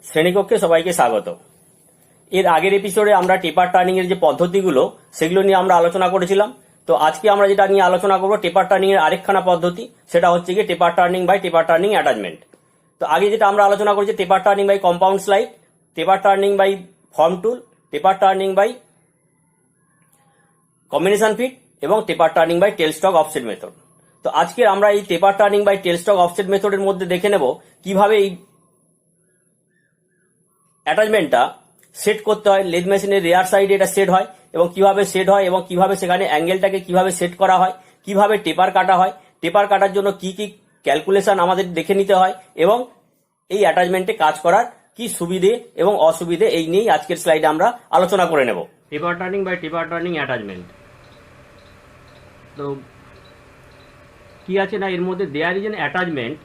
শ্রেণীকক্ষে সবাইকে স্বাগত। এর আগের এপিসোডে আমরা টেপার টার্নিং এর যে পদ্ধতিগুলো সেগুলো নিয়ে আমরা আলোচনা করেছিলাম। তো আজকে আমরা যেটা নিয়ে আলোচনা করব টেপার টার্নিং এর আরেকখানা পদ্ধতি, সেটা হচ্ছে গিয়ে taper turning by taper turning attachment. তো আগে যেটা আমরা আলোচনা করেছি taper turning by compound slide, taper turning by form tool, taper turning by combination feed এবং taper turning by tail stock offset method. তো আজকে আমরা এই taper turning by tail stock offset মেথডের মধ্যে দেখে নেব কিভাবে এই অ্যাটাচমেন্টটা সেট করতে হয়। লেদ মেশিনের রেয়ার সাইডে এটা সেট হয় এবং কিভাবে সেট হয় এবং কিভাবে সেখানে অ্যাঙ্গেলটাকে কিভাবে সেট করা হয়, কিভাবে টেপার কাটা হয়, টেপার কাটার জন্য কি কি ক্যালকুলেশন আমাদের দেখে নিতে হয় এবং এই অ্যাটাচমেন্টে কাজ করার কি সুবিধে এবং অসুবিধে এই নিয়েই আজকের স্লাইডে আমরা আলোচনা করে নেব। Taper turning by taper turning attachment. তো কি আছে না, এর মধ্যে there is an attachment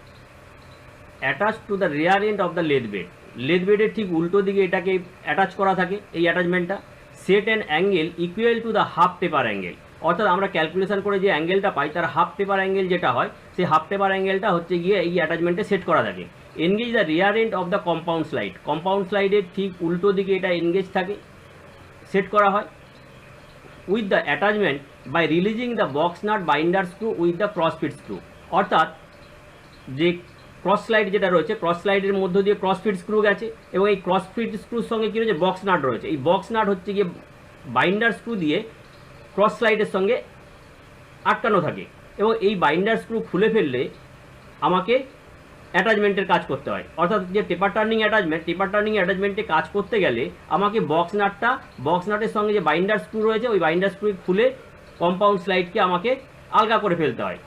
attach to the rear end of the lathe bed. Lathe বেডের ঠিক উল্টো দিকে এটাকে অ্যাটাচ করা থাকে এই অ্যাটাচমেন্টটা। Set an angle equal to the half taper angle, অর্থাৎ আমরা ক্যালকুলেশন করে যে অ্যাঙ্গেলটা পাই তার হাফ টেপার অ্যাঙ্গেল যেটা হয় সেই হাফ টেপার অ্যাঙ্গেলটা হচ্ছে গিয়ে এই অ্যাটাচমেন্টে সেট করা থাকে। Engage the rear end of the compound slide, compound স্লাইডের ঠিক উল্টো দিকে এটা এনগেজ থাকে, সেট করা হয় with the attachment by releasing the box nut binder screw with the cross feed screw. অর্থাৎ যে ক্রস স্লাইড যেটা রয়েছে, ক্রস স্লাইডের মধ্য দিয়ে ক্রস ফিট স্ক্রু গেছে এবং এই ক্রস ফিট স্ক্রুর সঙ্গে কী রয়েছে, বক্স নাট রয়েছে। এই বক্স নাট হচ্ছে গিয়ে বাইন্ডার স্ক্রু দিয়ে ক্রস স্লাইডের সঙ্গে আটকানো থাকে এবং এই বাইন্ডার স্ক্রু খুলে ফেললে আমাকে অ্যাটাচমেন্টের কাজ করতে হয়। অর্থাৎ যে টেপার টার্নিং অ্যাটাচমেন্ট, টেপার টার্নিং অ্যাটাচমেন্টে কাজ করতে গেলে আমাকে বক্স নাটের সঙ্গে যে বাইন্ডার স্ক্রু রয়েছে ওই বাইন্ডার স্ক্রু খুলে কম্পাউন্ড স্লাইডকে আমাকে আলগা করে ফেলতে হয়।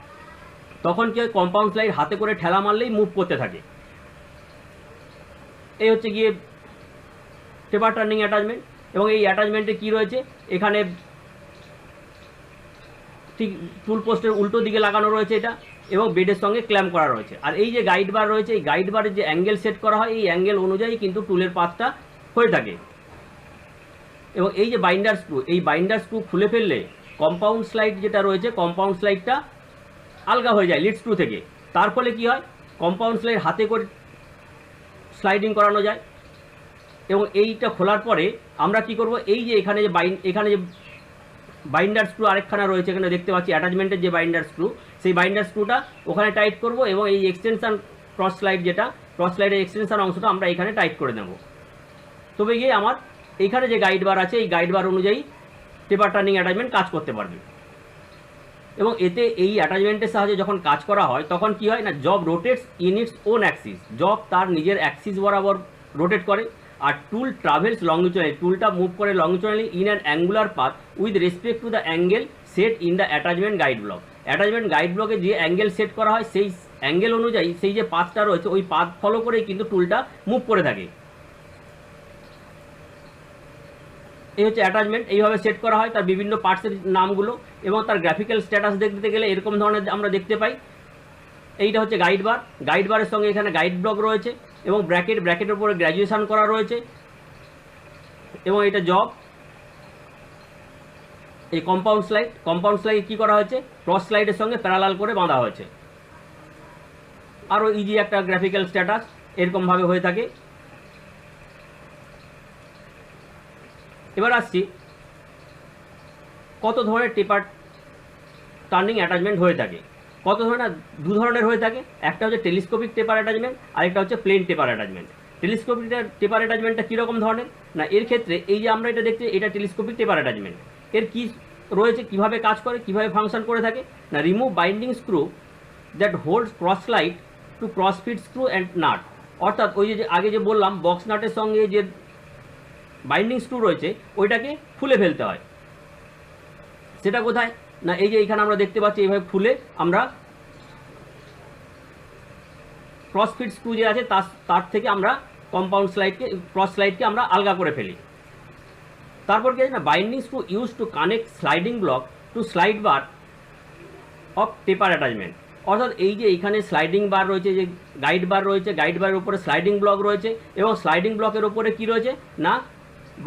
তখন কি হয়, কম্পাউন্ড স্লাইড হাতে করে ঠেলা মারলেই মুভ করতে থাকে। এই হচ্ছে গিয়ে টেপার টার্নিং অ্যাটাচমেন্ট। এবং এই অ্যাটাচমেন্টে কি রয়েছে, এখানে ঠিক টুল পোস্টের উল্টো দিকে লাগানো রয়েছে এটা এবং বেডের সঙ্গে ক্ল্যাম্প করা রয়েছে। আর এই যে গাইড বার রয়েছে, এই গাইড বারের যে অ্যাঙ্গেল সেট করা হয় এই অ্যাঙ্গেল অনুযায়ী কিন্তু টুলের পাতটা হয়ে থাকে। এবং এই যে বাইন্ডার স্ক্রু, এই বাইন্ডার স্ক্রু খুলে ফেললে কম্পাউন্ড স্লাইড যেটা রয়েছে কম্পাউন্ড স্লাইডটা আলগা হয়ে যায় লিড স্ক্রু থেকে। তার ফলে কী হয়, কম্পাউন্ড স্লাইড হাতে করে স্লাইডিং করানো যায়। এবং এইটা খোলার পরে আমরা কি করব, এই যে এখানে যে বাইন্ডার স্ক্রু আরেকখানা রয়েছে, এখানে দেখতে পাচ্ছি অ্যাটাচমেন্টের যে বাইন্ডার স্ক্রু, সেই বাইন্ডার স্ক্রুটা ওখানে টাইট করব এবং এই এক্সটেনশান ক্রস স্লাইড যেটা ক্রস স্লাইডের এক্সটেনশান অংশটা আমরা এখানে টাইট করে নেব। তবে গিয়ে আমার এইখানে যে গাইড বার আছে এই গাইড বার অনুযায়ী টেপার টার্নিং অ্যাটাচমেন্ট কাজ করতে পারবে। এবং এতে এই অ্যাটাচমেন্টের সাহায্যে যখন কাজ করা হয় তখন কি হয় না, job rotates in its own Axis, job তার নিজের অ্যাক্সিস বরাবর রোটেট করে। আর টুল ট্রাভেলস লংজিচুডালি, টুলটা মুভ করে longitudinally in an angular path with respect to the angle set in the attachment guide block. Attachment guide ব্লকে যে অ্যাঙ্গেল সেট করা হয় সেই অ্যাঙ্গেল অনুযায়ী সেই যে পাথটা রয়েছে ওই পাথ ফলো করেই কিন্তু টুলটা মুভ করে থাকে। এই হচ্ছে অ্যাটাচমেন্ট, এইভাবে সেট করা হয় তার বিভিন্ন পার্টসের নামগুলো এবং তার গ্রাফিক্যাল স্ট্যাটাস দেখতে গেলে এরকম ধরনের আমরা দেখতে পাই। এইটা হচ্ছে গাইড বার, গাইড বারের সঙ্গে এখানে গাইড ব্লক রয়েছে এবং ব্র্যাকেটের উপরে গ্র্যাজুয়েশন করা রয়েছে। এবং এটা জব, এই কম্পাউন্ড স্লাইড কী করা হয়েছে, ক্রস স্লাইডের সঙ্গে প্যারালাল করে বাঁধা হয়েছে। আরও ইজি একটা গ্রাফিক্যাল স্ট্যাটাস এরকমভাবে হয়ে থাকে। এবার আসছি কত ধরনের টেপার টার্নিং অ্যাটাচমেন্ট হয়ে থাকে। কত ধরনের, দু ধরনের হয়ে থাকে। একটা হচ্ছে টেলিস্কোপিক টেপার অ্যাটাচমেন্ট আর একটা হচ্ছে প্লেন টেপার অ্যাটাচমেন্ট। টেলিস্কোপিক টেপার অ্যাটাচমেন্টটা কীরকম ধরনের না, এর ক্ষেত্রে এই যে আমরা এটা দেখছি এটা টেলিস্কোপিক টেপার অ্যাটাচমেন্ট। এর কী রয়েছে, কীভাবে কাজ করে, কীভাবে ফাংশন করে থাকে না, remove binding screw that holds cross slide to cross feed screw and nut. অর্থাৎ ওই যে আগে যে বললাম বক্স নাটের সঙ্গে যে বাইন্ডিং স্ক্রু রয়েছে ওইটাকে খুলে ফেলতে হয়। সেটা কোথায় না, এই যে এখানে আমরা দেখতে পাচ্ছি এইভাবে খুলে আমরা ক্রস ফিট স্ক্রু যে আছে তার থেকে আমরা কম্পাউন্ড স্লাইডকে ক্রস স্লাইডকে আমরা আলগা করে ফেলি। তারপর কি আছে না, binding screw use to connect sliding block to slide bar of taper attachment. অর্থাৎ এই যে এইখানে স্লাইডিং বার রয়েছে, যে গাইড বার রয়েছে, গাইড বারের উপরে স্লাইডিং ব্লক রয়েছে এবং স্লাইডিং ব্লকের উপরে কি রয়েছে না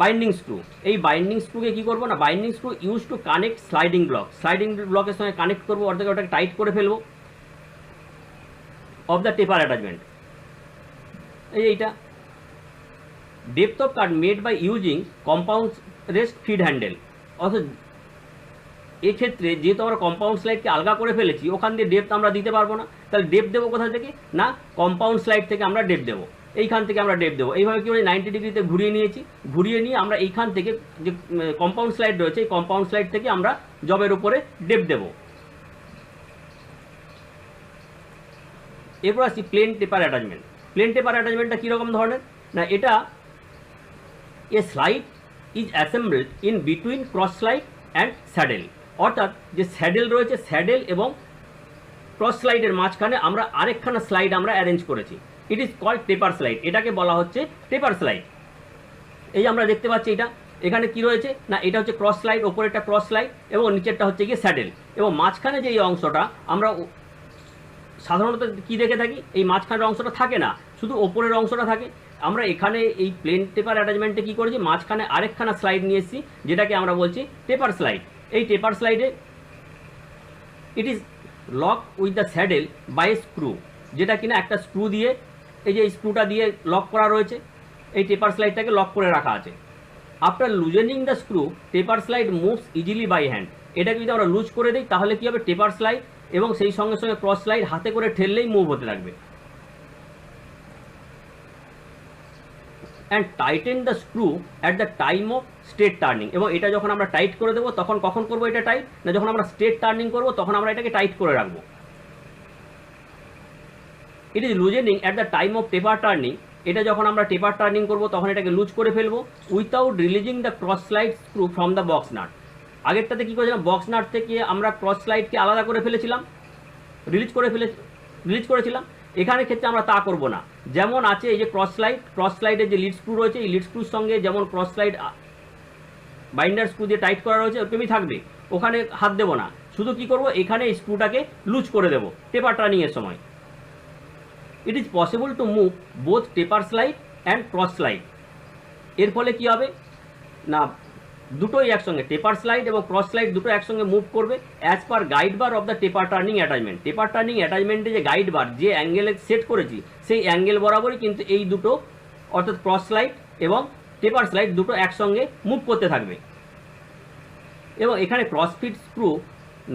বাইন্ডিং স্ক্রু। এই বাইন্ডিং স্ক্রুকে কী করবো না, binding screw use to connect sliding ব্লকের সঙ্গে কানেক্ট করবো, অর্থাৎ ওটাকে টাইট করে ফেলবো অফ দ্য টেপার অ্যাটাচমেন্ট। এইটা depth of cut made by using compound rest feed handle. অর্থাৎ এক্ষেত্রে যেহেতু আমরা কম্পাউন্ড স্লাইডকে আলগা করে ফেলেছি, ওখান দিয়ে ডেপথ আমরা দিতে পারবো না, তাহলে ডেপথ দেবো কোথা থেকে? না কম্পাউন্ড স্লাইড থেকে আমরা ডেপথ দেবো, এইখান থেকে আমরা ডেপথ দেবো। এইভাবে কি করে 90 ডিগ্রিতে ঘুরিয়ে নিয়েছি, ঘুরিয়ে নিয়ে আমরা এইখান থেকে যে কম্পাউন্ড স্লাইড রয়েছে এই কম্পাউন্ড স্লাইড থেকে আমরা জবের উপরে ডেপথ দেবো। এরপর আসছি plane taper attachment. Plane taper অ্যাটাচমেন্টটা কীরকম ধরনের? না এটা a slide is assembled in between cross slide and saddle. অর্থাৎ যে স্যাডেল রয়েছে, স্যাডেল এবং ক্রস স্লাইডের মাঝখানে আমরা আরেকখানা স্লাইড আমরা অ্যারেঞ্জ করেছি। It is called taper slide. এটাকে বলা হচ্ছে টেপার স্লাইড। এই আমরা দেখতে পাচ্ছি এটা এখানে কি রয়েছে, না এটা হচ্ছে ক্রস স্লাইড, ওপরেরটা ক্রস স্লাইড এবং নিচেরটা হচ্ছে গিয়ে স্যাডেল। এবং মাঝখানে যে এই অংশটা আমরা সাধারণত কি দেখে থাকি, এই মাঝখানের অংশটা থাকে না, শুধু ওপরের অংশটা থাকে। আমরা এখানে এই প্লেন টেপার অ্যাটাচমেন্টে কী করেছি, মাঝখানে আরেকখানা স্লাইড নিয়ে এসেছি, যেটাকে আমরা বলছি টেপার স্লাইড। এই টেপার স্লাইডে it is lock with the saddle by screw, যেটা কিনা একটা স্ক্রু দিয়ে, এই যে স্ক্রুটা দিয়ে লক করা রয়েছে, এই টেপার স্লাইডটাকে লক করে রাখা আছে। After loosening the screw taper slide moves easily by hand. এটাকে যদি আমরা লুজ করে দিই তাহলে কী হবে, টেপার স্লাইড এবং সেই সঙ্গে সঙ্গে ক্রস স্লাইড হাতে করে ঠেললেই মুভ হতে থাকবে। And tighten the screw at the time of straight turning. এবং এটা যখন আমরা টাইট করে দেবো তখন কখন করবো এটা টাইট, না যখন আমরা স্ট্রেট টার্নিং করবো তখন আমরা এটাকে টাইট করে রাখবো। It is loosening at the time of taper turning. এটা যখন আমরা টেপার টার্নিং করবো তখন এটাকে লুজ করে ফেলবো without releasing the cross slide screw from the box nut. আগেরটাতে কী করেছিলাম, বক্স নাট থেকে আমরা ক্রস স্লাইডকে আলাদা করে ফেলেছিলাম, রিলিজ করেছিলাম। এখানে ক্ষেত্রে আমরা তা করব না, যেমন আছে এই যে ক্রস স্লাইডের যে লিড স্ক্রু রয়েছে, এই লিড স্ক্রুর সঙ্গে যেমন ক্রস স্লাইড বাইন্ডার স্ক্রু দিয়ে টাইট করা রয়েছে ওরকমই থাকবে, ওখানে হাত দেবো না। শুধু কি করব, এখানে এই স্ক্রুটাকে লুজ করে দেবো টেপার টার্নিংয়ের সময়। It is possible to move both taper slide and cross slide. এর ফলে কি হবে না, দুটোই একসঙ্গে টেপার স্লাইড এবং ক্রস স্লাইড দুটো একসঙ্গে মুভ করবে as per guide bar of the taper turning attachment. Taper turning অ্যাটাচমেন্টে যে গাইড বার, যে অ্যাঙ্গেলে সেট করেছি সেই অ্যাঙ্গেল বরাবরই কিন্তু এই দুটো অর্থাৎ ক্রস স্লাইড এবং টেপার স্লাইড দুটো একসঙ্গে মুভ করতে থাকবে। এবং এখানে cross feed screw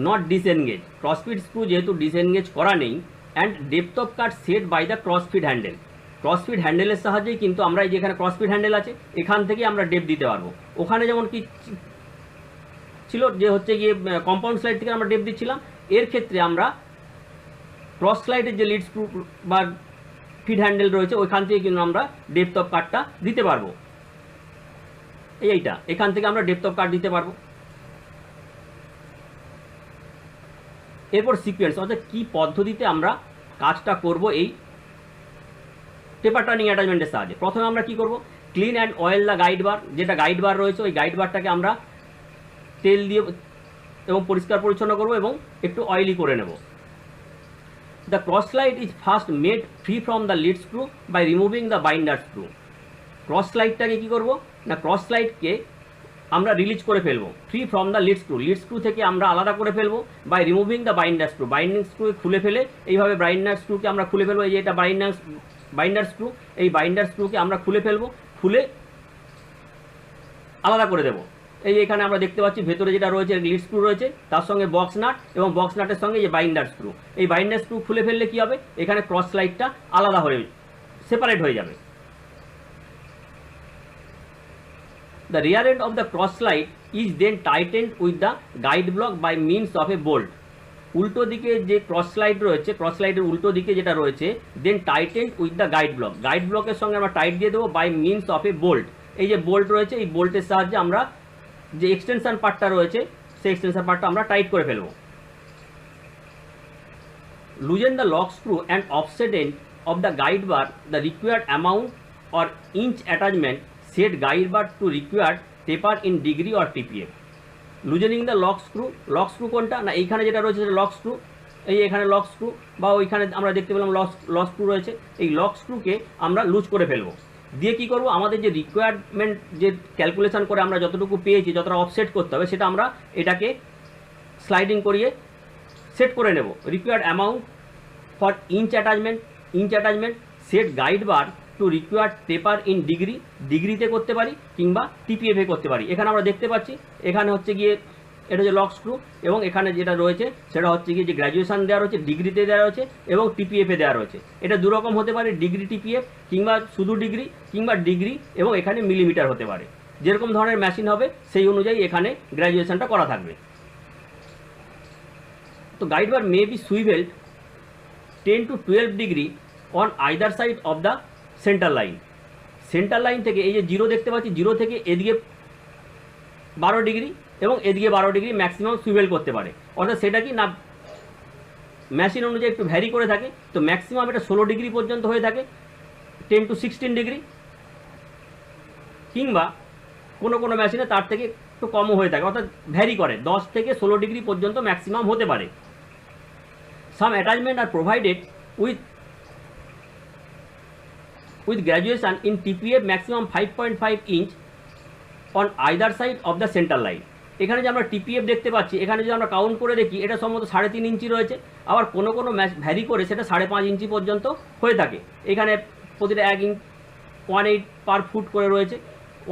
not disengage, cross feed screw যেহেতু ডিসএনগেজ করা নেই। And depth of cut set by the cross feed handle. Cross feed হ্যান্ডেলের সাহায্যেই কিন্তু আমরা এই যেখানে ক্রসফিট হ্যান্ডেল আছে এখান থেকে আমরা ডেপথ দিতে পারবো। ওখানে যেমন কি ছিল যে হচ্ছে গিয়ে কম্পাউন্ড স্লাইড থেকে আমরা ডেপথ দিচ্ছিলাম, এর ক্ষেত্রে আমরা ক্রস স্লাইডের যে লিড স্ক্রু বা ফিড হ্যান্ডেল রয়েছে ওইখান থেকে কিন্তু আমরা ডেপথ অফ কাটটা দিতে পারবো। এইটা এখান থেকে আমরা ডেপথ অফ কাট দিতে পারবো। এরপর সিকোয়েন্স, অর্থাৎ কী পদ্ধতিতে আমরা কাজটা করব এই টেপার টার্নিং অ্যাটাচমেন্টের সাহায্যে। প্রথমে আমরা কি করব, clean and oil the guide bar. যেটা গাইড বার রয়েছে ওই গাইড বারটাকে আমরা তেল দিয়ে এবং পরিষ্কার পরিচ্ছন্ন করব এবং একটু অয়েলি করে নেব। The cross slide is first made free from the lead screw by removing the binder screw. Cross স্লাইডটাকে কী করব না, ক্রস স্লাইডকে আমরা রিলিজ করে ফেলবো free from the lead screw থেকে আমরা আলাদা করে ফেলবো by removing the binder screw. Binding screw খুলে ফেলে এইভাবে বাইন্ডার স্ক্রুকে আমরা খুলে ফেলবো। এই যে এটা বাইন্ডার স্ক্রু, এই বাইন্ডার স্ক্রুকে আমরা খুলে ফেলবো, খুলে আলাদা করে দেবো। এই এখানে আমরা দেখতে পাচ্ছি ভেতরে যেটা রয়েছে লিড স্ক্রু রয়েছে, তার সঙ্গে বক্স নাট এবং বক্স নাটের সঙ্গে যে বাইন্ডার স্ক্রু। এই বাইন্ডার স্ক্রু খুলে ফেললে কি হবে, এখানে ক্রস স্লাইডটা আলাদা হয়ে সেপারেট হয়ে যাবে। The rear end of the cross slide is then tightened with the guide block by means of a bolt. উল্টো দিকে যে ক্রস স্লাইড রয়েছে, ক্রস স্লাইডের উল্টো দিকে যেটা রয়েছে, then tightened with the guide block. Guide ব্লকের সঙ্গে আমরা টাইট দিয়ে দেবো by means of a bolt. এই যে বোল্ট রয়েছে এই বোল্টের সাহায্যে আমরা যে এক্সটেনশন পার্টটা রয়েছে সেই এক্সটেনশন পার্টটা আমরা টাইট করে ফেলবো। Loosen the lock screw and offset end of the guide bar the required amount or inch attachment set guide bar to required taper in degree or TPM. Loosening the lock screw কোনটা না, এইখানে যেটা রয়েছে সেটা lock screw. এই এখানে lock screw বা ওইখানে আমরা দেখতে পেলাম লক স্ক্রু রয়েছে, এই লক স্ক্রুকে আমরা লুজ করে ফেলবো। দিয়ে কি করব, আমাদের যে রিকোয়ারমেন্ট যে ক্যালকুলেশন করে আমরা যতটুকু পেয়েছি, যতটা অফসেট করতে হবে সেটা আমরা এটাকে স্লাইডিং করিয়ে সেট করে নেব। Required amount for inch attachment set guide bar to required taper in degree, ডিগ্রিতে করতে পারি কিংবা টিপিএফে করতে পারি। এখানে আমরা দেখতে পাচ্ছি এখানে হচ্ছে গিয়ে এটা হচ্ছে লক স্ক্রু, এবং এখানে যেটা রয়েছে সেটা হচ্ছে গিয়ে যে গ্র্যাজুয়েশন দেওয়া রয়েছে, ডিগ্রিতে দেওয়া রয়েছে এবং টিপিএফে দেওয়া রয়েছে। এটা দুরকম হতে পারে, ডিগ্রি টিপিএফ কিংবা শুধু ডিগ্রি কিংবা ডিগ্রি এবং এখানে মিলিমিটার হতে পারে। যেরকম ধরনের মেশিন হবে সেই অনুযায়ী এখানে গ্র্যাজুয়েশনটা করা থাকবে। তো guide bar may be swivelled 10 to 12 degree on either side of the centre line. Centre line থেকে এই যে জিরো দেখতে পাচ্ছি, জিরো থেকে এদিকে 12 ডিগ্রি এবং এদিকে 12 ডিগ্রি ম্যাক্সিমাম সুইভেল করতে পারে। অর্থাৎ সেটা কি না মেশিন অনুযায়ী একটু ভ্যারি করে থাকে। তো ম্যাক্সিমাম এটা 16 ডিগ্রি পর্যন্ত হয়ে থাকে, 10 to 16 ডিগ্রি, কিংবা কোনো কোনো মেশিনে তার থেকে একটু কমও হয়ে থাকে, অর্থাৎ ভ্যারি করে 10 থেকে 16 ডিগ্রি পর্যন্ত ম্যাক্সিমাম হতে পারে। Some attachment are provided with graduation in TPF maximum 5.5 inch on either side of the centre line. এখানে যে আমরা টিপিএফ দেখতে পাচ্ছি, এখানে যদি আমরা কাউন্ট করে দেখি এটা সম্ভবত 3.5 ইঞ্চি রয়েছে, আবার কোনো কোনো ভ্যারি করে সেটা 5.5 ইঞ্চি পর্যন্ত হয়ে থাকে। এখানে প্রতিটা 1 ইঞ্চ 1.8 পার ফুট করে রয়েছে,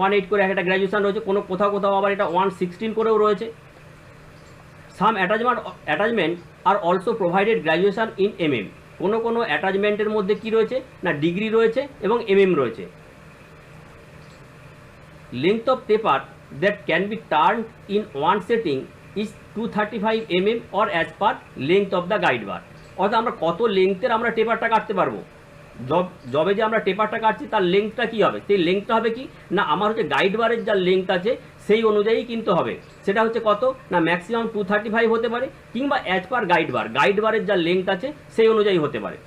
1.8 করে একটা গ্র্যাজুয়েশন রয়েছে, কোনো কোথাও কোথাও আবার এটা 1.16 করেও রয়েছে। Some attachment are also provided graduation in MM. কোনো কোনো অ্যাটাচমেন্টের মধ্যে কি রয়েছে না ডিগ্রি রয়েছে এবং এমএম রয়েছে। Length of taper that can be turned in one setting is 235 mm or as per length of the guide bar. অর্থাৎ আমরা কত লেংথের আমরা টেপারটা কাটতে পারবো, যবে যে আমরা টেপারটা কাটছি তার লেংথটা কী হবে, সেই লেংথটা হবে কি না আমার হচ্ছে গাইড বারের যা লেংথ আছে সেই অনুযায়ী কিনতে হবে। সেটা হচ্ছে কত না ম্যাক্সিমাম 235 হতে পারে, কিংবা অ্যাজ পার গাইড বারের যা লেংথ আছে সেই অনুযায়ী হতে পারে।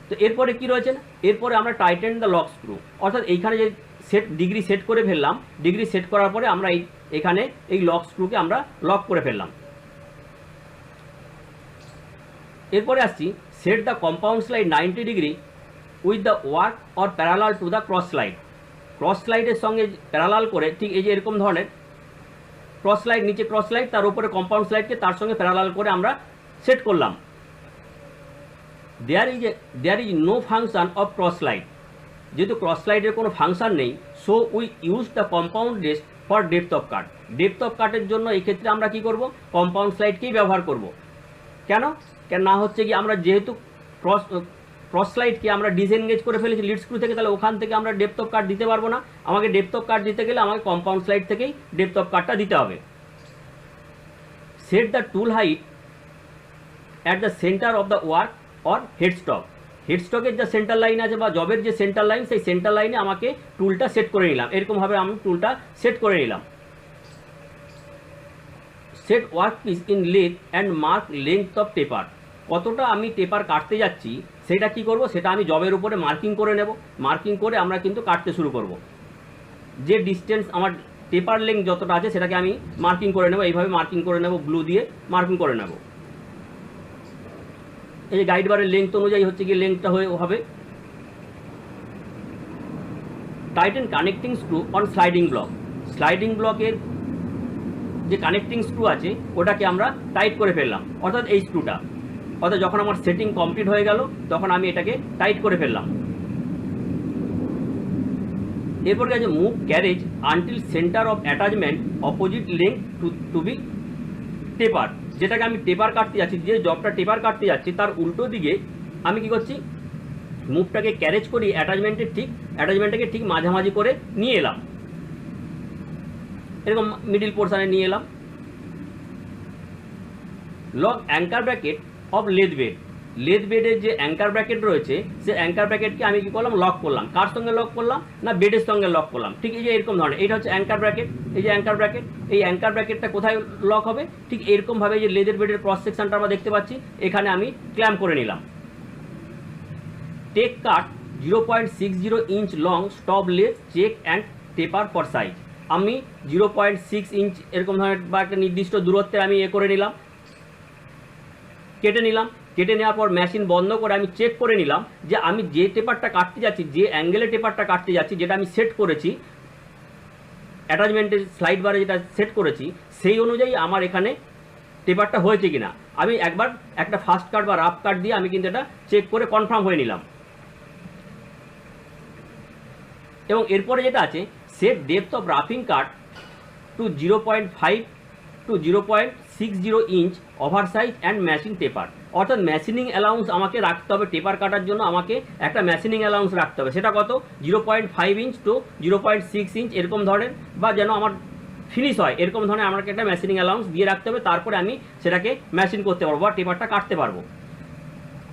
তো এরপরে কি রয়েছে না, এরপরে আমরা টাইটেন দ্য লক স্ক্রু, অর্থাৎ এইখানে যে ডিগ্রি সেট করে ফেললাম, ডিগ্রি সেট করার পরে আমরা এখানে এই লক স্ক্রুকে আমরা লক করে ফেললাম। এরপরে আসছি set the compound slide 90 degree with the work or parallel to the cross slide. Cross স্লাইডের সঙ্গে প্যারালাল করে, ঠিক এই যে এরকম ধরনের ক্রস স্লাইড, নিচে ক্রস স্লাইড, তার উপরে কম্পাউন্ড স্লাইডকে তার সঙ্গে প্যারালাল করে আমরা সেট করলাম। There is no function of cross slide. যেহেতু ক্রস স্লাইডের কোনো ফাংশন নেই, so we use the compound rest for depth of cut. Depth of কাটের জন্য এই ক্ষেত্রে আমরা কি করব, কম্পাউন্ড স্লাইডকেই ব্যবহার করব। কেন না হচ্ছে কি আমরা যেহেতু ক্রস স্লাইডকে আমরা ডিসএনগেজ করে ফেলেছি লিড স্ক্রু থেকে, তাহলে ওখান থেকে আমরা ডেপথ অফ কাট দিতে পারবো না। আমাকে ডেপথ অফ কাট দিতে গেলে আমাকে কম্পাউন্ড স্লাইড থেকেই ডেপথ অফ কাটটা দিতে হবে। Set the tool height at the centre of the work or headstock. হেডস্টকের যে সেন্টার লাইন আছে বা জবের যে সেন্টার লাইন, সেই সেন্টার লাইনে আমাকে টুলটা সেট করে নিলাম। এরকমভাবে আমি টুলটা সেট করে নিলাম। Set work piece in length and mark length of taper. কতটা আমি টেপার কাটতে যাচ্ছি সেটা কি করব, সেটা আমি জবের উপরে মার্কিং করে নেব। মার্কিং করে আমরা কিন্তু কাটতে শুরু করব। যে ডিস্টেন্স আমার টেপার লেন্থ যতটা আছে সেটাকে আমি মার্কিং করে নেব। এইভাবে মার্কিং করে নেব, ব্লু দিয়ে মার্কিং করে নেব। এই যে গাইড বারের লেন্থ অনুযায়ী হচ্ছে গিয়ে লেন্থটা হবে। Tighten connecting screw on sliding block. Sliding ব্লকের যে কানেক্টিং স্ক্রু আছে ওটাকে আমরা টাইট করে ফেললাম, অর্থাৎ এই স্ক্রুটা। অর্থাৎ যখন আমার সেটিং কমপ্লিট হয়ে গেল তখন আমি এটাকে টাইট করে ফেললাম। এরপর গেছে move carriage until centre of attachment opposite length to be taper. যেটাকে আমি টেপার কাটতে যাচ্ছি, যে জবটা টেপার কাটতে যাচ্ছি তার উল্টো দিকে আমি কি করছি, মুভটাকে ক্যারেজ করি অ্যাটাচমেন্টটাকে ঠিক মাঝামাঝি করে নিয়ে এলাম, এরকম মিডিল পোর্শনে নিয়ে এলাম। Lock anchor bracket of lathe bed. Lathe বেডের যে অ্যাঙ্কার ব্র্যাকেট রয়েছে সে অ্যাঙ্কার ব্র্যাকেটকে আমি কি করলাম, লক করলাম। কার সঙ্গে লক করলাম না বেডের সঙ্গে লক করলাম। ঠিক এই যে এরকম ধরনের, এইটা হচ্ছে অ্যাঙ্কার ব্র্যাকেট। এই যে অ্যাঙ্কার ব্র্যাকেট, এই অ্যাঙ্কার ব্র্যাকেটটা কোথায় লক হবে, ঠিক এরকমভাবে যে লেদের বেডের ক্রস সেকশনটা আমরা দেখতে পাচ্ছি এখানে আমি ক্ল্যাম্প করে নিলাম। Take cut 0.60 inch long stop lathe check and taper for size. আমি 0.6 ইঞ্চ এরকম ধরনের বা একটা নির্দিষ্ট দূরত্বে আমি করে নিলাম, কেটে নিলাম। কেটে নেওয়ার পর মেশিন বন্ধ করে আমি চেক করে নিলাম যে আমি যে টেপারটা কাটতে যাচ্ছি, যে অ্যাঙ্গেলে টেপারটা কাটতে যাচ্ছি, যেটা আমি সেট করেছি অ্যাটাচমেন্টের স্লাইড বারে যেটা সেট করেছি সেই অনুযায়ী আমার এখানে টেপারটা হয়েছে কিনা আমি একবার একটা ফাস্ট কাট বা রাফ কাট দিয়ে আমি কিন্তু এটা চেক করে কনফার্ম হয়ে নিলাম। এবং এরপরে যেটা আছে সেট ডেপথ অফ রাফিং cut to 0.5 to 0.60 inch over size and machining taper. অর্থাৎ মেশিনিং অ্যালাউন্স আমাকে রাখতে হবে, টেপার কাটার জন্য আমাকে একটা মেশিনিং অ্যালাউন্স রাখতে হবে। সেটা কত? 0.5 ইঞ্চ টু 0.6 ইঞ্চ এরকম ধরনের, বা যেন আমার ফিনিশ হয় এরকম ধরনের আমাকে একটা মেশিনিং অ্যালাউন্স দিয়ে রাখতে হবে। তারপরে আমি সেটাকে মেশিন করতে পারবো বা টেপারটা কাটতে পারবো।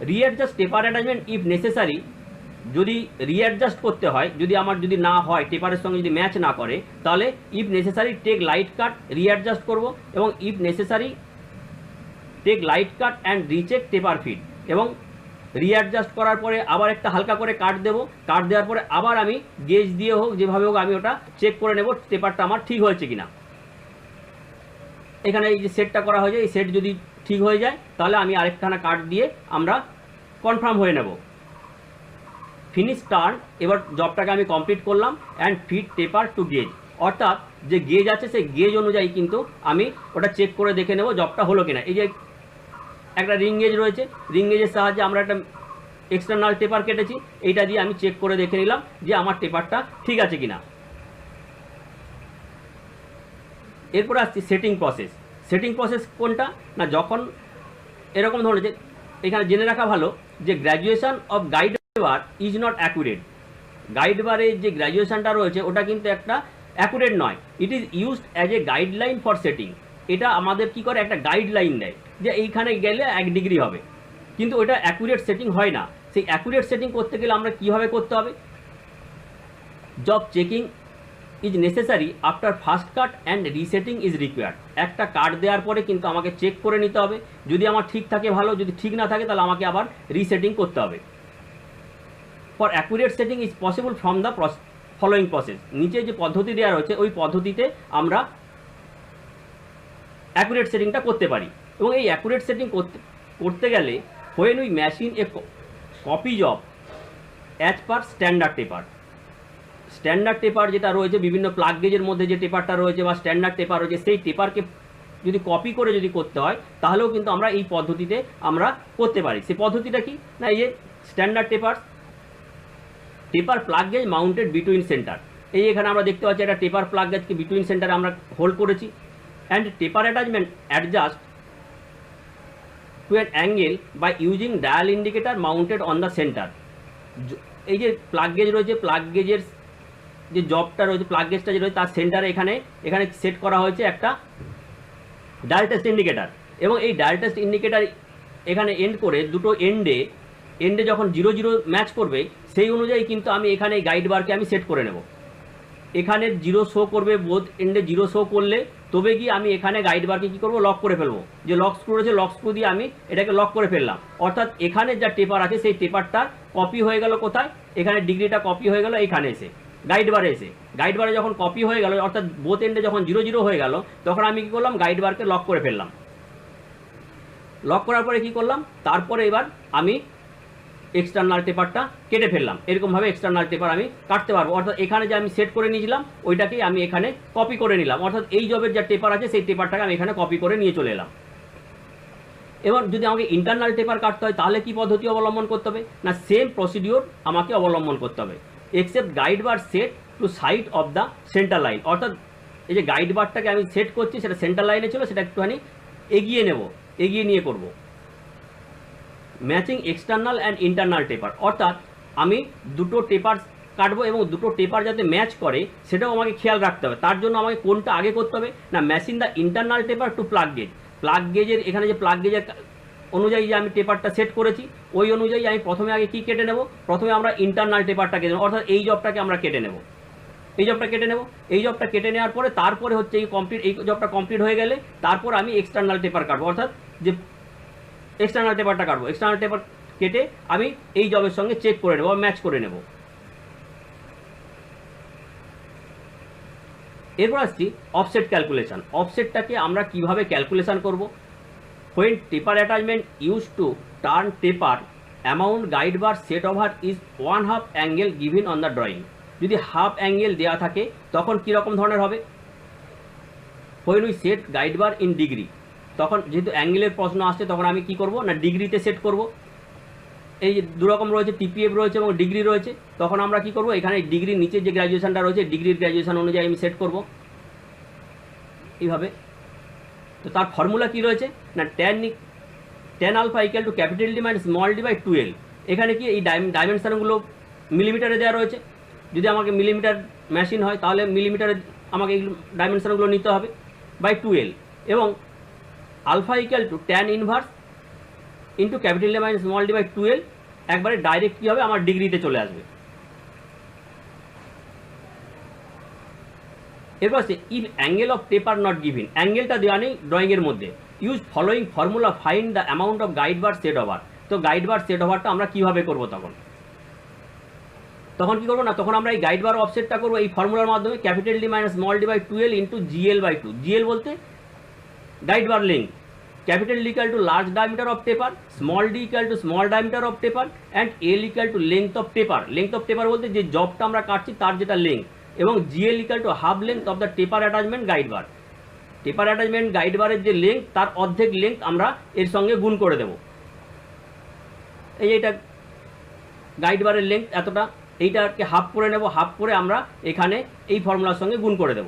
Readjust taper attachment if necessary, যদি রিঅ্যাডজাস্ট করতে হয়, যদি আমার যদি না হয় টেপারের সঙ্গে যদি ম্যাচ না করে, তাহলে if necessary take light cut readjust করব, এবং if necessary take light cut and recheck taper fit, এবং রিঅ্যাডজাস্ট করার পরে আবার একটা হালকা করে কাট দেবো। কাট দেওয়ার পরে আবার আমি গেজ দিয়ে হোক যেভাবে হোক আমি ওটা চেক করে নেব টেপারটা আমার ঠিক হয়েছে কিনা। এখানে এই যে সেটটা করা হয়েছে, এই সেট যদি ঠিক হয়ে যায় তাহলে আমি আরেকখানা কাট দিয়ে আমরা কনফার্ম হয়ে নেব। ফিনিশ টার্ন, এবার জবটাকে আমি কমপ্লিট করলাম। And fit taper to gauge, অর্থাৎ যে গেজ আছে সেই গেজ অনুযায়ী কিন্তু আমি ওটা চেক করে দেখে নেব জবটা হলো কিনা। এই যে একটা রিং গেজ রয়েছে, রিং গেজের সাহায্যে আমরা একটা এক্সটার্নাল টেপার কেটেছি, এইটা দিয়ে আমি চেক করে দেখে নিলাম যে আমার টেপারটা ঠিক আছে কিনা। এরপরে আসছি সেটিং প্রসেস। সেটিং প্রসেস কোনটা না, যখন এরকম ধরনের যে এখানে জেনে রাখা ভালো যে graduation of guide bar is not accurate. Guide বারের যে গ্র্যাজুয়েশনটা রয়েছে ওটা কিন্তু একটা অ্যাকুরেট নয়। It is used as a guideline for setting. এটা আমাদের কি করে একটা গাইডলাইন দেয় যে এইখানে গেলে 1 ডিগ্রি হবে, কিন্তু ওটা অ্যাকুরেট সেটিং হয় না। সেই অ্যাকুরেট সেটিং করতে গেলে আমরা কীভাবে করতে হবে? Job checking is necessary after first cut and resetting is required. একটা কাট দেওয়ার পরে কিন্তু আমাকে চেক করে নিতে হবে, যদি আমার ঠিক থাকে ভালো, যদি ঠিক না থাকে তাহলে আমাকে আবার রিসেটিং করতে হবে। For accurate setting is possible from the following process. নিচে যে পদ্ধতি দেওয়া রয়েছে ওই পদ্ধতিতে আমরা অ্যাকুরেট সেটিংটা করতে পারি। এবং এই অ্যাকুরেট সেটিং করতে গেলে when we machine a copies of as per standard taper. Standard taper যেটা রয়েছে বিভিন্ন প্লাগ গেজের মধ্যে যে টেপারটা রয়েছে বা স্ট্যান্ডার্ড টেপার রয়েছে, সেই টেপারকে যদি কপি করে যদি করতে হয় তাহলেও কিন্তু আমরা এই পদ্ধতিতে আমরা করতে পারি। সেই পদ্ধতিটা কি না, এই যে standard taper plug gauge mounted between centre. এই এখানে আমরা দেখতে পাচ্ছি একটা টেপার প্লাগ গেজকে বিটুইন সেন্টারে আমরা হোল্ড করেছি। And taper attachment adjust to an angle by using dial indicator mounted on the centre. এই যে প্লাগ গেজ রয়েছে, প্লাগ গেজের যে জবটা রয়েছে, প্লাগ গেজটা যে রয়েছে তার সেন্টারে এখানে সেট করা হয়েছে একটা ডায়াল টেস্ট ইন্ডিকেটার। এবং এই ডায়াল টেস্ট ইন্ডিকেটার এখানে এন্ড করে দুটো এন্ডে যখন 0 0 ম্যাচ করবে সেই অনুযায়ী কিন্তু আমি এখানে গাইড বারকে আমি সেট করে নেব। এখানে 0 শো করবে, বোথ এন্ডে 0 শো করলে তবে কি আমি এখানে গাইড বারকে কী করবো, লক করে ফেলবো। যে লক স্ক্রু রয়েছে লক স্ক্রু দিয়ে আমি এটাকে লক করে ফেললাম। অর্থাৎ এখানে যা টেপার আছে সেই টেপারটা কপি হয়ে গেল কোথায়, এখানে ডিগ্রিটা কপি হয়ে গেল এখানে এসে গাইড বারে এসে। গাইড বারে যখন কপি হয়ে গেল অর্থাৎ বোথ এন্ডে যখন 0 0 হয়ে গেল তখন আমি কী করলাম, গাইড বারকে লক করে ফেললাম। লক করার পরে কী করলাম, তারপরে এবার আমি এক্সটার্নাল টেপারটা কেটে ফেললাম। এরকমভাবে এক্সটার্নাল টেপার আমি কাটতে পারবো। অর্থাৎ এখানে যে আমি সেট করে নিয়েছিলাম ওইটাকেই আমি এখানে কপি করে নিলাম। অর্থাৎ এই জবের যা টেপার আছে সেই টেপারটাকে আমি এখানে কপি করে নিয়ে চলে এলাম। এবার যদি আমাকে ইন্টারনাল টেপার কাটতে হয় তাহলে কি পদ্ধতি অবলম্বন করতে হবে না, সেম প্রসিডিওর আমাকে অবলম্বন করতে হবে, except guide bar set to side of the centre line. অর্থাৎ এই যে গাইড বারটাকে আমি সেট করছি সেটা সেন্টার লাইনে ছিল, সেটা একটুখানি এগিয়ে নেব, এগিয়ে নিয়ে করব। ম্যাচিং এক্সটার্নাল অ্যান্ড ইন্টারনাল টেপার, অর্থাৎ আমি দুটো টেপার কাটবো এবং দুটো টেপার যাতে ম্যাচ করে সেটাও আমাকে খেয়াল রাখতে হবে। তার জন্য আমাকে কোনটা আগে করতে হবে না, matching the internal taper to plug gauge. Plug গেজের এখানে যে প্লাগ গেজের অনুযায়ী যে আমি টেপারটা সেট করেছি ওই অনুযায়ী আমি প্রথমে আগে কি কেটে নেব, প্রথমে আমরা ইন্টারনাল টেপারটা কেটে নেব। অর্থাৎ এই জবটাকে আমরা কেটে নেব, এই জবটা কেটে নেব। এই জবটা কেটে নেওয়ার পরে তারপরে হচ্ছে এই জবটা কমপ্লিট হয়ে গেলে তারপর আমি এক্সটার্নাল টেপার কাটবো। অর্থাৎ যে এক্সটার্নাল টেপারটা কাটবো, এক্সটার্নাল টেপার কেটে আমি এই জবের সঙ্গে চেক করে নেব, ম্যাচ করে নেব। এরপর আসছি অফসেট ক্যালকুলেশন। অফসেটটাকে আমরা কিভাবে ক্যালকুলেশন করব। When taper attachment use to turn taper amount guide bar set over is 1/2 angle given on the drawing. যদি হাফ অ্যাঙ্গেল দেওয়া থাকে তখন কীরকম ধরনের হবে, when we set guide bar in degree, তখন যেহেতু অ্যাঙ্গেলের প্রশ্ন আসছে তখন আমি কি করব না ডিগ্রিতে সেট করব। এই যে দু রকম রয়েছে, টিপিএফ রয়েছে এবং ডিগ্রি রয়েছে। তখন আমরা কি করব, এখানে ডিগ্রির নিচে যে গ্র্যাজুয়েশনটা রয়েছে ডিগ্রির গ্র্যাজুয়েশন অনুযায়ী আমি সেট করব এইভাবে। তো তার ফর্মুলা কি রয়েছে না, tan alpha equal to capital D minus small D by 12। এখানে কি এই ডাইমেনশনগুলো মিলিমিটারে দেওয়া রয়েছে। যদি আমাকে মিলিমিটার মেশিন হয় তাহলে মিলিমিটারে আমাকে এই ডাইমেনশনগুলো নিতে হবে বাই 12, এবং alpha equal to tan inverse into capital D minus small D by 12। একবারে ডাইরেক্ট কী হবে, আমার ডিগ্রিতে চলে আসবে। এরপর আছে if angle of taper not given, অ্যাঙ্গেলটা দেওয়া নেই ড্রয়িংয়ের মধ্যে, use following formula find the amount of guide bar set over. তো গাইড বার সেট ওভারটা আমরা কীভাবে করবো, তখন কী করবো না, তখন আমরা এই গাইড বার অফসেটটা করবো এই ফর্মুলার মাধ্যমে, capital D minus small D by 12 into GL by 2। GL বলতে guide bar length, capital D equal to large diameter of taper, small D equal to small diameter of taper, and L equal to length of taper. Length of taper বলতে যে জবটা আমরা কাটছি তার যেটা length, এবং GL equal to half length of the taper attachment guide bar. Taper attachment guide বারের যে লেন্থ তার অর্ধেক লেন্থ আমরা এর সঙ্গে গুণ করে দেব। এইটা গাইড বারের লেন্থ এতটা, এইটাকে হাফ করে নেব, হাফ করে আমরা এখানে এই ফর্মুলার সঙ্গে গুণ করে দেব।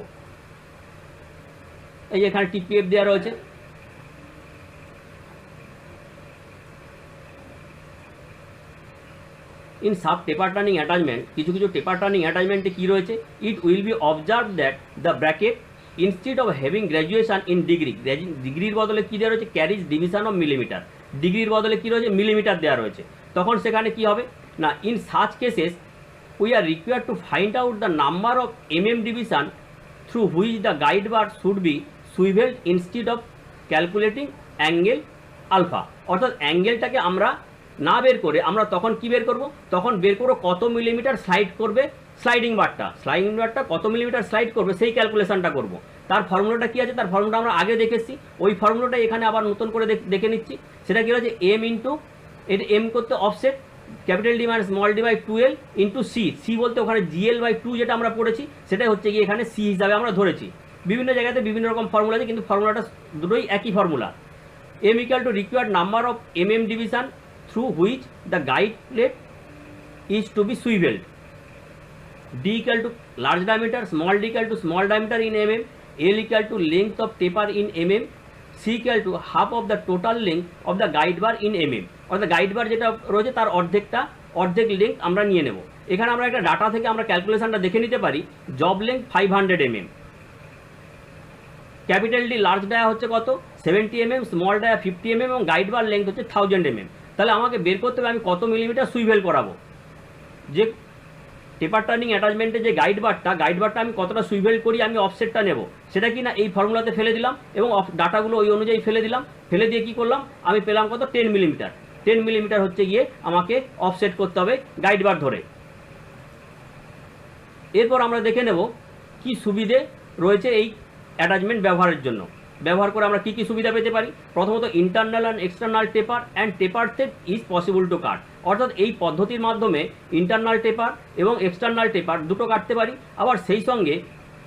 এই এখানে টিপিএফ দেওয়া রয়েছে। In sub taper turning attachment, কিছু কিছু টেপার টার্নিং অ্যাটাচমেন্টে কী রয়েছে, it will be observe that the bracket instead of having graduation in degree, ডিগ্রির বদলে কী দেওয়া রয়েছে, ক্যারিজ ডিভিশন অফ মিলিমিটার। ডিগ্রির বদলে কী রয়েছে, মিলিমিটার দেওয়া রয়েছে। তখন সেখানে কি হবে না, in such cases we are required to find out the number of division through which the guide bar should be swivelled instead of calculating angle alpha. অর্থাৎ অ্যাঙ্গেলটাকে আমরা না বের করে আমরা তখন কি বের করব, তখন বের করবো কত মিলিমিটার স্লাইড করবে স্লাইডিং বারটা কত মিলিমিটার স্লাইড করবে সেই ক্যালকুলেশনটা করব। তার ফর্মুলাটা কি আছে, তার ফর্মুলাটা আমরা আগে দেখেছি, ওই ফর্মুলাটা এখানে আবার নতুন করে দেখে নিচ্ছি। সেটা কী রয়েছে, এম ইন্টু এটা এম করতে offset capital D minus small D by 12 into C. C বলতে ওখানে জিএল বাই 2 যেটা আমরা পড়েছি সেটাই হচ্ছে গিয়ে এখানে সি হিসাবে আমরা ধরেছি। বিভিন্ন জায়গাতে বিভিন্ন রকম ফর্মুলা আছে, কিন্তু ফর্মুলাটা দুটোই একই formula. M equal to required number of division through which the guide plate is to be swiveled. D equal to large diameter, small d equal to small diameter in mm, L equal to length of taper in mm, C equal to half of the total length of the guide bar in mm. অর্থাৎ guide bar যেটা রয়েছে তার অর্ধেক length আমরা নিয়ে নেব। এখানে আমরা একটা ডাটা থেকে আমরা ক্যালকুলেশনটা দেখে নিতে পারি। Job length 500 mm, capital D large dia হচ্ছে কত 70 mm, স্মল ডায়া 50 mm এবং গাইড বার লেন্থ হচ্ছে 1000 mm। তাহলে আমাকে বের করতে হবে আমি কত মিলিমিটার সুইভেল করাবো, যে টেপার টার্নিং অ্যাটাচমেন্টে যে গাইড বারটা আমি কতটা সুইভেল করি আমি অফসেটটা নেব, সেটা কি না এই ফর্মুলাতে ফেলে দিলাম এবং ডাটাগুলো ওই অনুযায়ী ফেলে দিলাম। ফেলে দিয়ে কি করলাম, আমি পেলাম কত 10 মিলিমিটার। 10 মিলিমিটার হচ্ছে গিয়ে আমাকে অফসেট করতে হবে গাইড বার ধরে। এরপর আমরা দেখে নেব কি সুবিধে রয়েছে এই অ্যাটাচমেন্ট ব্যবহারের জন্য। ব্যবহার করে আমরা কী কী সুবিধা পেতে পারি। প্রথমত internal and external taper and taper set is possible to কাট। অর্থাৎ এই পদ্ধতির মাধ্যমে ইন্টারনাল টেপার এবং এক্সটার্নাল টেপার দুটো কাটতে পারি। আবার সেই সঙ্গে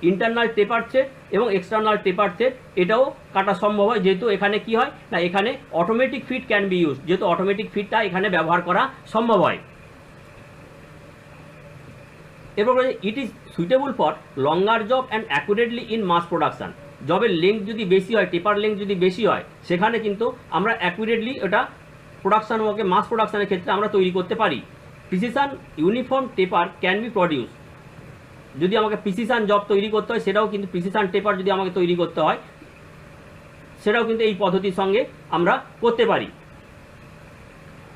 ইন্টারনাল টেপার সেট এবং এক্সটার্নাল টেপার সেট এটাও কাটা সম্ভব হয়, যেহেতু এখানে কি হয় না এখানে automatic feed can be use, যেহেতু অটোমেটিক ফিটটা এখানে ব্যবহার করা সম্ভব হয়। এরপর it is suitable for longer job and accurately in mass production. জবের লেন্থ যদি বেশি হয়, টেপার লেন্থ যদি বেশি হয়, সেখানে কিন্তু আমরা অ্যাকুরেটলি ওটা প্রোডাকশান ওকে মাস প্রোডাকশানের ক্ষেত্রে আমরা তৈরি করতে পারি। Precision uniform taper can be produce. যদি আমাকে প্রিসিশন জব তৈরি করতে হয় সেটাও কিন্তু প্রিসিশন টেপার যদি আমাকে তৈরি করতে হয় সেটাও কিন্তু এই পদ্ধতির সঙ্গে আমরা করতে পারি।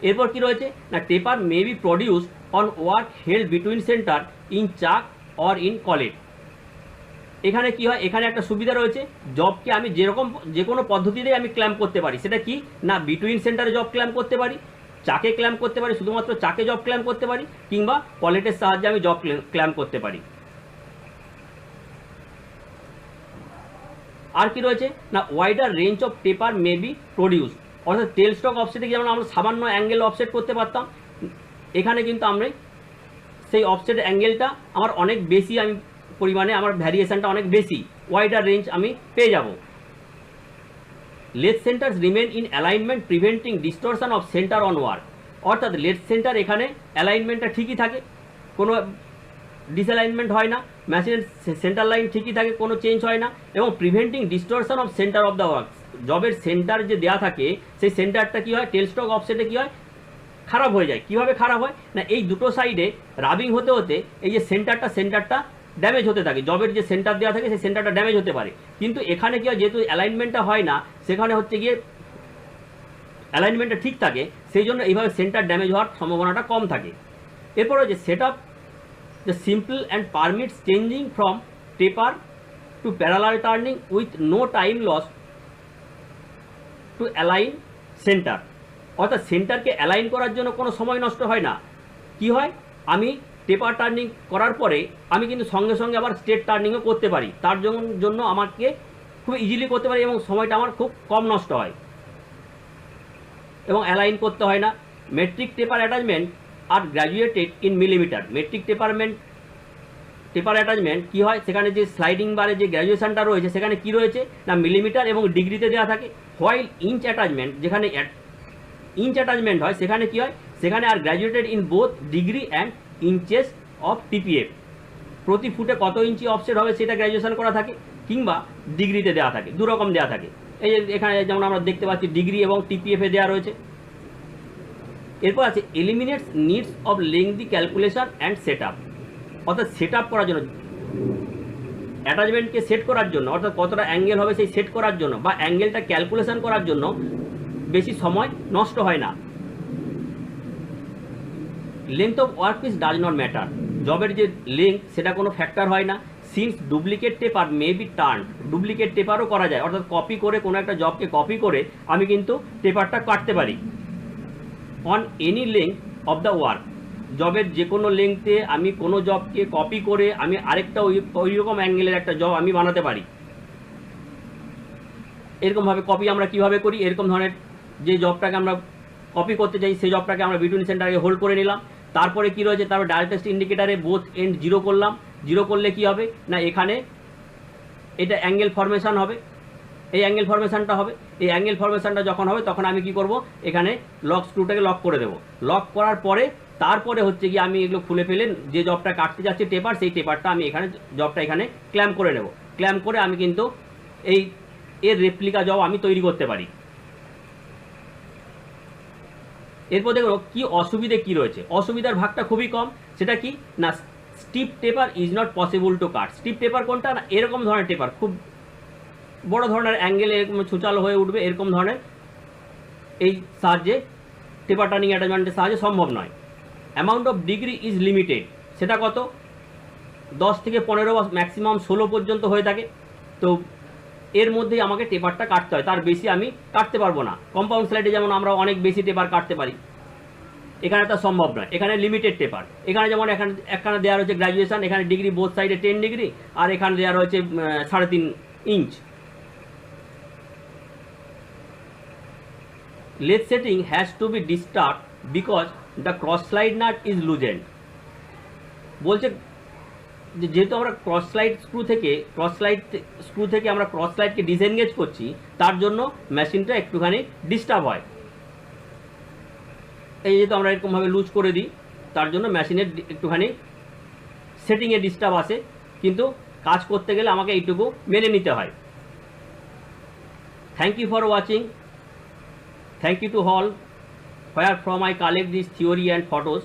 এরপর কি রয়েছে না taper may be produce on work held between centre in chuck or in collet. এখানে কি হয়, এখানে একটা সুবিধা রয়েছে, জবকে আমি যে কোনো পদ্ধতিতেই আমি ক্ল্যাম্প করতে পারি। সেটা কি না বিটুইন সেন্টারে জব ক্ল্যাম্প করতে পারি, চাকে ক্ল্যাম্প করতে পারি, শুধুমাত্র চাকে জব ক্ল্যাম্প করতে পারি, কিংবা কলেটের সাহায্যে আমি জব ক্ল্যাম্প করতে পারি। আর কি রয়েছে না wider range of taper may be produce. অর্থাৎ টেল স্টক অফসেটে যেমন আমরা সামান্য অ্যাঙ্গেল অফসেট করতে পারতাম, এখানে কিন্তু আমরা সেই অফসেট অ্যাঙ্গেলটা আমার অনেক বেশি পরিমাণে আমার ভ্যারিয়েশনটা অনেক বেশি, ওয়াইডার রেঞ্জ আমি পেয়ে যাব। Lathe centres remain in alignment preventing distortion of centre on work. অর্থাৎ লেট সেন্টার এখানে অ্যালাইনমেন্টটা ঠিকই থাকে, কোনো ডিসঅ্যালাইনমেন্ট হয় না, মেশিনের সেন্টার লাইন ঠিকই থাকে, কোনো চেঞ্জ হয় না, এবং preventing distortion of centre of the work. জবের সেন্টার যে দেওয়া থাকে সেই সেন্টারটা কী হয়, টেল স্ট্রোক অফসেটে কী হয়, খারাপ হয়ে যায়। কীভাবে খারাপ হয় না, এই দুটো সাইডে রাবিং হতে হতে এই যে সেন্টারটা ড্যামেজ হতে থাকে। জবের যে সেন্টার দেওয়া থাকে সেই সেন্টারটা ড্যামেজ হতে পারে, কিন্তু এখানে কি হয়, যেহেতু অ্যালাইনমেন্টটা হয় না, সেখানে হচ্ছে গিয়ে অ্যালাইনমেন্টটা ঠিক থাকে, সেই জন্য এইভাবে সেন্টার ড্যামেজ হওয়ার সম্ভাবনাটা কম থাকে। এরপরে যে set up the simple and permits changing from taper to parallel turning with no time loss to align centre. অর্থাৎ সেন্টারকে অ্যালাইন করার জন্য কোনো সময় নষ্ট হয় না। কি হয়, আমি টেপার টার্নিং করার পরে আমি কিন্তু সঙ্গে সঙ্গে আবার স্ট্রেট টার্নিংও করতে পারি, তার জন্য আমাকে খুব ইজিলি করতে পারি এবং সময়টা আমার খুব কম নষ্ট হয় এবং অ্যালাইন করতে হয় না। Metric taper attachment are graduated in millimetre. Metric taper attachment কী হয়, সেখানে যে স্লাইডিং বারে যে গ্র্যাজুয়েশনটা রয়েছে সেখানে কি রয়েছে না মিলিমিটার এবং ডিগ্রিতে দেওয়া থাকে। হোয়াইল ইঞ্চ অ্যাটাচমেন্ট, যেখানে ইঞ্চ অ্যাটাচমেন্ট হয় সেখানে কি হয়, সেখানে are graduated in both degree and inches of TPF. প্রতি ফুটে কত ইঞ্চি অফসেট হবে সেটা গ্র্যাজুয়েশন করা থাকে, কিংবা ডিগ্রিতে দেওয়া থাকে, দুরকম দেওয়া থাকে। এই যে এখানে যেমন আমরা দেখতে পাচ্ছি ডিগ্রি এবং টিপিএফে দেওয়া রয়েছে। এরপর আছে eliminates needs of lengthy calculation and set up. অর্থাৎ সেট আপ করার জন্য, অ্যাটাচমেন্টকে সেট করার জন্য, অর্থাৎ কতটা অ্যাঙ্গেল হবে সেই সেট করার জন্য বা অ্যাঙ্গেলটা ক্যালকুলেশন করার জন্য বেশি সময় নষ্ট হয় না। Length of workpiece does not matter. জবের যে লেন্থ সেটা কোনো ফ্যাক্টর হয় না। Since duplicate taper may be turn, duplicate টেপারও করা যায়, অর্থাৎ কপি করে কোনো একটা জবকে কপি করে আমি কিন্তু টেপারটা কাটতে পারি on any length of the work. জবের যে কোনো লেন্থে আমি কোনো জবকে কপি করে আমি আরেকটা ওই রকম অ্যাঙ্গেলের একটা জব আমি বানাতে পারি। এরকমভাবে কপি আমরা কিভাবে করি, এরকম ধরনের যে জবটাকে আমরা কপি করতে চাই সেই জবটাকে আমরা বিটুইন সেন্টারকে হোল্ড করে নিলাম। তারপরে কি রয়েছে, তারপর ডায়াল টেস্ট ইন্ডিকেটারে বোথ এন্ড জিরো করলাম। জিরো করলে কি হবে না, এখানে এটা অ্যাঙ্গেল ফরমেশন হবে, এই অ্যাঙ্গেল ফরমেশনটা হবে। এই অ্যাঙ্গেল ফরমেশনটা যখন হবে তখন আমি কি করব, এখানে লক স্ক্রুটাকে লক করে দেবো। লক করার পরে তারপরে হচ্ছে কি আমি এগুলো খুলে ফেলে যে জবটা কাটতে যাচ্ছে টেপার, সেই টেপারটা আমি এখানে জবটা এখানে ক্ল্যাম্প করে নেব। ক্ল্যাম্প করে আমি কিন্তু এর রেপ্লিকা জব আমি তৈরি করতে পারি। এরপর দেখো কি অসুবিধে কি রয়েছে। অসুবিধার ভাগটা খুবই কম। সেটা কি না, steep taper is not possible to cut. Steep taper কোনটা না, এরকম ধরনের টেপার, খুব বড় ধরনের অ্যাঙ্গেলে এরকম ছুচালো হয়ে উঠবে, এরকম ধরনের এই সাহায্যে টেপার টার্নিং অ্যাটাচমেন্টের সাহায্যে সম্ভব নয়। Amount of degree is limited. সেটা কত, 10 থেকে 15 বা ম্যাক্সিমাম 16 পর্যন্ত হয়ে থাকে। তো এর মধ্যেই আমাকে টেপারটা কাটতে হয়, তার বেশি আমি কাটতে পারবো না। কম্পাউন্ড স্লাইডে যেমন আমরা অনেক বেশি টেপার কাটতে পারি, এখানে তা সম্ভব নয়, এখানে লিমিটেড টেপার। এখানে যেমন এখানে দেওয়া রয়েছে গ্র্যাজুয়েশন, এখানে ডিগ্রি বোথ সাইডে 10 ডিগ্রি, আর এখানে দেওয়া রয়েছে 3.5 inch. Lathe setting has to be disturbed because the cross slide nut is loosened. বলছে যেহেতু আমরা ক্রস স্লাইড স্ক্রু থেকে আমরা ক্রস স্লাইডকে ডিসএনগেজ করছি, তার জন্য মেশিনটা একটুখানি ডিস্টার্ব হয়। এই যেহেতু আমরা এরকমভাবে লুজ করে দিই, তার জন্য মেশিনের একটুখানি সেটিংয়ে ডিস্টার্ব আসে, কিন্তু কাজ করতে গেলে আমাকে এইটুকু মেনে নিতে হয়। Thank you for watching. Thank you to all where from I collect this theory and photos.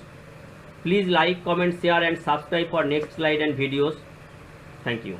Please like, comment, share and subscribe for next slide and videos. Thank you.